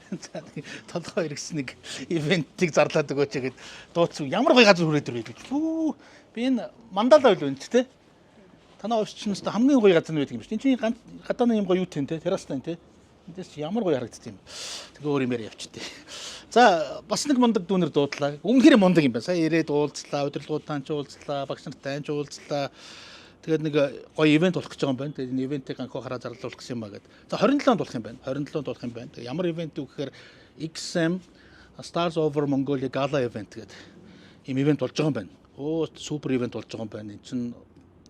За толгой хэрэгсэн нэг ивентийг зарлаад өгөөч гэгээд дууцсан. Ямар гоё газар хүрээд ирвэ гэж. Лүү би энэ мандала байл үнэ тэ. Танаа уушчнаас хамгийн гоё газар нь байдаг юм шүү. Энд чинь гадааны юм гоё юу тэн тэ. Террастай тэ. Эндээс ямар гоё харагддаг юм. Тэгээ өөр юмэр явчихдээ. За бас нэг мундаг дүүнер дуудлаа. Үнэхээр мундаг юм байна. Сая ирээд уулзлаа, удирдлагуудаа ч уулзлаа, багш нартай ч уулзлаа. Тэгээд нэг гоё ивент болох гэж байгаа юм байна. Тэгээд энэ ивентийг анхаа хараа зарлуулах гэсэн юм аа гэдэг. За 27-нд болох юм байна. 27-нд болох юм байна. Тэгээд ямар ивент вэ гэхээр XM Stars Over Mongolia Gala event гэдэг ийм ивент болж байгаа юм байна. Оо супер ивент болж байгаа юм байна. Энэ чинь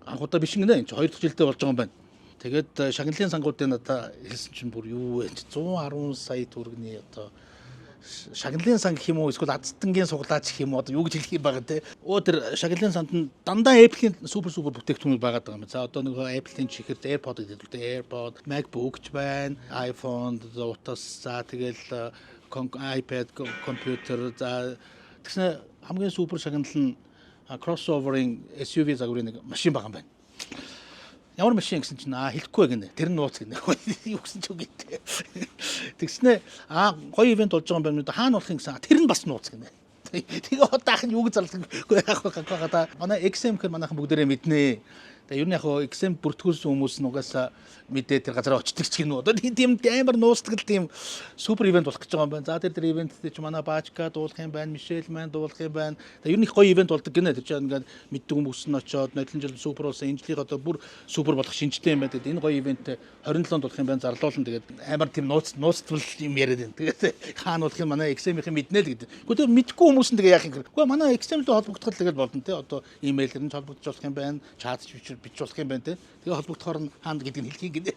анх удаа биш гинэ. Энэ чинь 2 дахь жилдээ болж байгаа юм байна. Тэгээд шагналын сангуудын надаа хэлсэн чинь бүр юу вэ? 110 сая төгрөгийн одоо шагналын сан гэх юм уу эсвэл азтангийн суглаач гэх юм уу одоо юу гэж хэлэх юм байгаа те. Оо тэр шагналын санд нь дандаа Apple-ийн супер бүтээгдэхүүнүүд байгаа даа юм. За одоо нэг Apple-ийн чихэр AirPod гэдэг үү? AirPod, MacBook ч байна, iPhone, утас, за тэгэл iPad, компьютер, за тэгснэ хамгийн супер шагнал нь crossover-ийн SUV загварын нэг машин байгаа юм байна. Ямар машин гэсэн чинь хэлэхгүй гинэ. Тэр нь нууц гинэ. Юу гэсэн ч үгүй. Тэгснэ гоё ивент болж байгаа юм байна. Хаана болох юм гэсэн. Тэр нь бас нууц гинэ. Тэгээ одоо ахын юу гэж зарлахгүй яах вэ гахаа. Манай XM гэхээр манайхан бүгдээрээ мэднэ. Тэгээ ер нь яг XM бүртгүүлсэн хүмүүс нь угаасаа мэдээ тэр газараа очдөг ч гинэ. Одоо тийм амар нуустгал тийм супер ивент болох гэж байгаа юм байна. За тэр ивент дээр чи манай Баачка дуулах юм байна, Мишель маань дуулах юм байна. Тэгээ ер нь их гоё ивент болдог гинэ. Тэр чинь ингээд мэддэг хүмүүс нь очоод нодлон жил супер болсон. Энэ жилийн одоо бүр супер болох шинжтэй юм байна. Тэгээд энэ гоё ивент 27-нд болох юм байна. Зарлуулна. Тэгээд амар тийм нууцтвал юм яриад байна. Тэгээд хаана болох юм манай XM-ийн мэднэ л гэдэг. Гэхдээ мэдгүй хүмүүс нь тэгээ яах юм хэрэг. Гэхдээ манай XM-тэй холбогдоход тэгээд болно те. Одоо имэйлээр нь холбогдож болох юм байна. Чат бич болох юм байна те. Тэгээ холбогдохоор нь хаана гэдгийг хэлхий гинэ.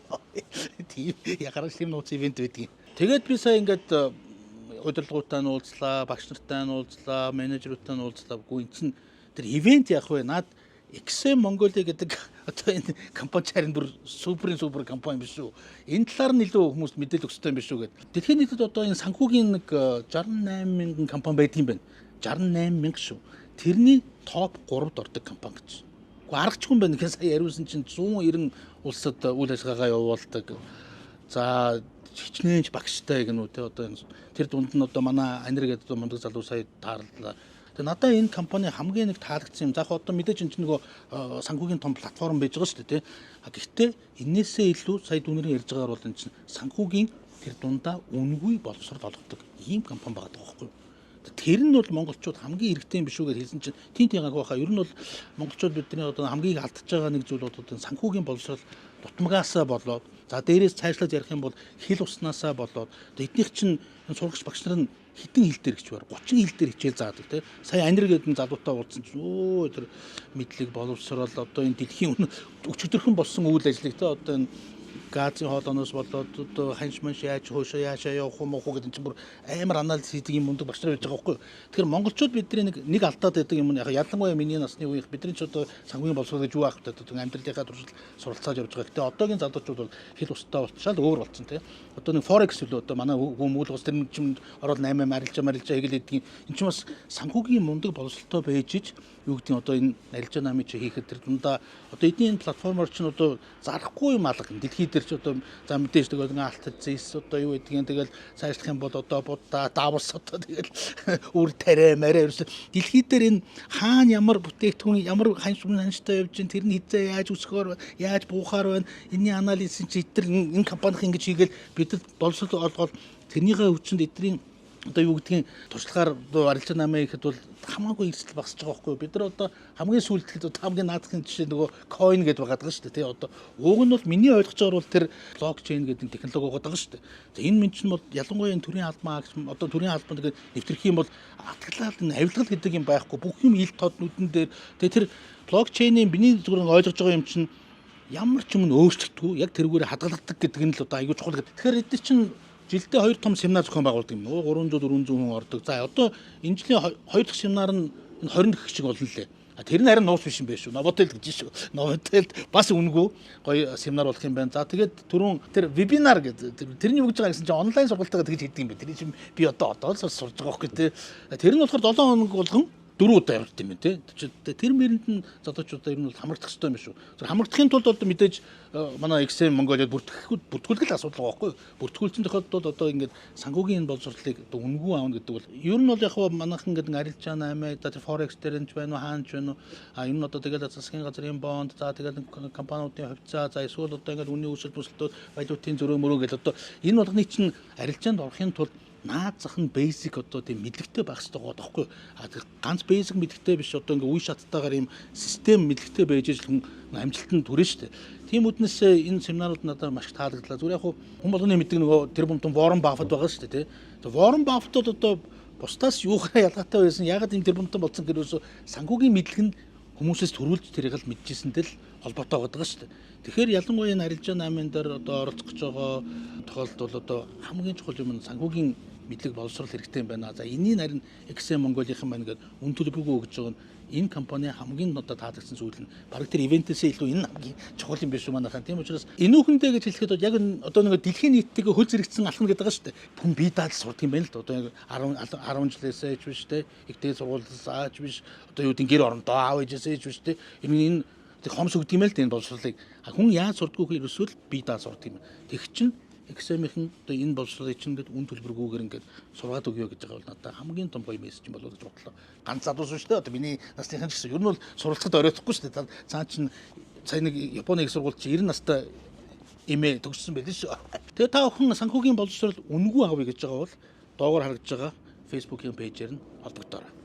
Тийм ягарч тийм нууц ивент байдаг. Тэгээд би сая ингээд удирдлагуудаа уулзлаа, багш нартай уулзлаа, менежеруудтай уулзлаа. Гүн чинь тэр ивент яах вэ? Наад XM Mongolia гэдэг одоо энэ компани харин бүр супер компани биш үү? Энэ талаар нь илүү хүмүүст мэдээлэл өгөх хэрэгтэй юм биш үү гэдэг. Дэлхийн нийтэд одоо энэ санхүүгийн нэг 68 мянган компани байдаг юм байна. 68 мянга шүү. Тэрний топ 3-д ордог компани гэж. Аргачлан байна гэхээс сая яриулсан чинь 190 улсад үйл ажиллагаагаа явуулдаг. За хичнээн багштай гэнэ үү те одоо тэр дунд нь одоо манай анир гэдэг одоо мундаг залуу сая таарлаа. Тэгээ надаа энэ компани хамгийн нэг таалагдсан юм. За одоо мэдээж энэ чинь нөгөө санхүүгийн том платформ байж байгаа шүү дээ те. Гэхдээ энээсээ илүү сая дүүнэрийн ярьж байгаагаар бол энэ чинь санхүүгийн тэр дундаа үнгүй боловсрол олгодог ийм компани байгаа байхгүй юу? Тэр нь бол монголчууд хамгийн эрэгтэй юм биш үү гэж хэлсэн чинь тийм гагвахаа. Ер нь бол монголчууд бидний одоо хамгийн алдчихж байгаа нэг зүйл бол одоо санхүүгийн боловсрол дутмагаасаа болоод за дээрээс цаашлаад ярих юм бол хил уснаасаа болоод эднийх чинь сурагч багш нар нь хитэн хил дээр гэж байна. 30 хил дээр хичээл заадаг те. Сая анир гэдэг залуутай уулзсан чинь өө тэр мэдлэг боловсрол одоо энэ дэлхийн өчигдөрхөн болсон үйл ажиллагаа те одоо энэ газын хоолооноос болоод одоо ханш манш яаж хоошоо яашаа явах юм уу гэдэг чинь бүр амар анализ хийдэг юм мундаг багш нар байж байгаа байхгүй. Тэгэхээр монголчууд бидний нэг алдаад байдаг юм яг ялангуяа миний насны үеийнх бидний ч одоо санхүүгийн боловсрол гэж юу аах вэ? Одоо амьдралынхаа туршид суралцаад явж байгаа. Гэтэ одоогийн залуучууд бол хэл устдаа болчихлоо өөр болцсон тий. Одоо нэг форекс үлээ одоо манай хүмүүл ус тэр чинь ороод 8 арилжаа хийгээд энэ чинь бас санхүүгийн мундаг боловсролтой байж ич юу гэдэг нь одоо энэ арилжаа намын чи хийхэд тэр дундаа одоо эдний энэ платформор чинь одоо зарахгүй юм алга дэлхийд дээр ч одоо за мэдээж тэгээд алт зэс одоо юу гэдгийг тэгэл сайжлах юм бол одоо будда давс одоо тэгэл үр тарай мараа ерөөсө дэлхийд дээр энэ хаана ямар бүтээгдэхүүн ямар ханштай явж чинь тэр нь хизээ яаж өсгөхөөр яаж буухаар байна энэний анализ чинь энэ компанийн ингэж хийгээл бидэд боловсрол олгоод тэрнийхээ хүчинд эдний одоо юу гэдгийг туршлагаар арилжаа намаа ихэд бол хамаагүй эрсдэл багсаж байгаа байхгүй юу? Бид нар одоо хамгийн сүүлдэхэд одоо хамгийн наадахын жишээ нөгөө coin гэдэг байгаа даа шүү дээ. Тэ одоо уг нь бол миний ойлгож байгаагаар бол тэр блокчейн гэдэг технологи байгаа даа шүү дээ. За энэ минь чинь бол ялангуяа энэ төрийн албан одоо төрийн албан гэдэг нэвтрэх юм бол атгалал энэ авилгал гэдэг юм байхгүй бүх юм ил тод нүдэн дээр тэгээ тэр блокчейнийн миний зүгээр ойлгож байгаа юм чинь ямар ч юм өөрчлөгдөв яг тэрүүгээр хадгалагддаг гэдэг нь л одоо аюул чухал гэдэг. Тэгэхээр эдгээр чинь жилдээ 2 том семинар зохион байгуулдаг юм. 300 400 хүн ордог. За одоо энэ жилийн 2 дахь семинар нь 20 гэх шиг болно лээ. Тэр нь харин нуус биш юм байх шүү. Новотел гэж шүү. Новотел бас үнгүй гоё семинар болох юм байна. За тэгээд түрүүн тэр вебинар гэдэг тэрний юу гэж байгаа гэсэн чинь онлайн сургалтайгаа тэгж хийдэг юм байна. Тэр чинь би одоо л сурж байгаа байхгүй тий. Тэр нь болохоор 7 хоног болгон 4 удаа явуулт юм тий. Тэр мэрэнд нь залуучуудаа ер нь бол хамрагдах хэрэгтэй юм шүү. Тэр хамрагдахын тулд одоо мэдээж манай XM Mongolia бүртгүүлэх асуудал байгаа байхгүй. Бүртгүүлсэн тохиолдолд одоо ингээд санхүүгийн энэ боловсролыг одоо үнгүй аавна гэдэг бол ер нь бол яг манайхан ингээд арилжаа 8 тэр Forex дээр нь байна уу хаанч байна уу ер нь одоо тэгэл засгийн газрын бонд за тэгэл компаниудын хувьцаа за эсвэл одоо ингээд үнийн өсөлт бүсэлтүүд валютын зөрөө мөрөө гэдэг одоо энэ болгоныг чинь арилжаанд орохын тулд наад зах нь basic одоо тийм мэдлэгтэй байх хэрэгтэй байгаа байхгүй. Ганц basic мэдлэгтэй биш одоо ингээ үе шаттайгаар ийм систем мэдлэгтэй байж ижил хүн амжилтанд хүрнэ шүү дээ. Тийм үднэс энэ семинарууд надад маш их таалагдлаа. Зүгээр яг хүн болгоны мэддэг нөгөө тэр бомтон Warren Buffett байгаа шүү дээ, тий. Warren Buffett одоо бусдаас юухаа ялгаатай байсан? Ягаад энэ тэр бомтон болсон гэхээс санхүүгийн мэдлэг нь хүмүүсээс төрүүлж тэрийг л мэдчихсэнтэй л холбоотой байгаа шүү дээ. Тэгэхээр ялангуяа энэ арилжаа 8-ын дээр одоо оролцох гэж байгаа тохиолдолд одоо хамгийн чухал юм нь санхүүгийн мэдлэг боловсрол хэрэгтэй юм байна. За энийг харин XM Mongolia-ийн маань ингээд үн төлбөргүй гэж байгаа нь энэ компани хамгийн одоо таалагдсан зүйл нь баг тэр ивентээс илүү энэ хамгийн чухал юм биш үү манайхан. Тийм учраас энүүхэндээ гэж хэлэхэд яг одоо нэг дэлхийн нийттэйгээ хөл зэрэгцсэн алхна гэдэг байгаа шүү дээ. Хүн бие дааж сурдаг юм байна л да. Одоо 10 жилээс ч биш те. Ихтэй сургуулиас ааж биш. Одоо юу гэдэг гэр орондоо аав ээжээсээ ч биш те. Энэ хомс өгдөг юм л дээ энэ боловсролыг. Хүн яаж сурдаггүй хэрвээ бие дааж сурдаг юм. Тэг чин XM-ийн одоо энэ боловсролыг чинь ингээд үн төлбөргүйгээр ингээд сургаад өгөө гэж байгаа бол надад хамгийн том гоё мессеж юм болоо гэж бодлоо. Ганц залуус шүү дээ. Одоо миний насныхан ч гэсэн ер нь бол суралцахад оройтхгүй шүү дээ. Цаа чин сая нэг Японы их сургууль чи 90 настай эмээ төгссөн байл шүү. Тэгээ та бүхэн санхүүгийн боловсрол үнгүй авъя гэж байгаа бол доогоор харагдж байгаа Facebook-ийн пэйжээр нь холбогдоорой.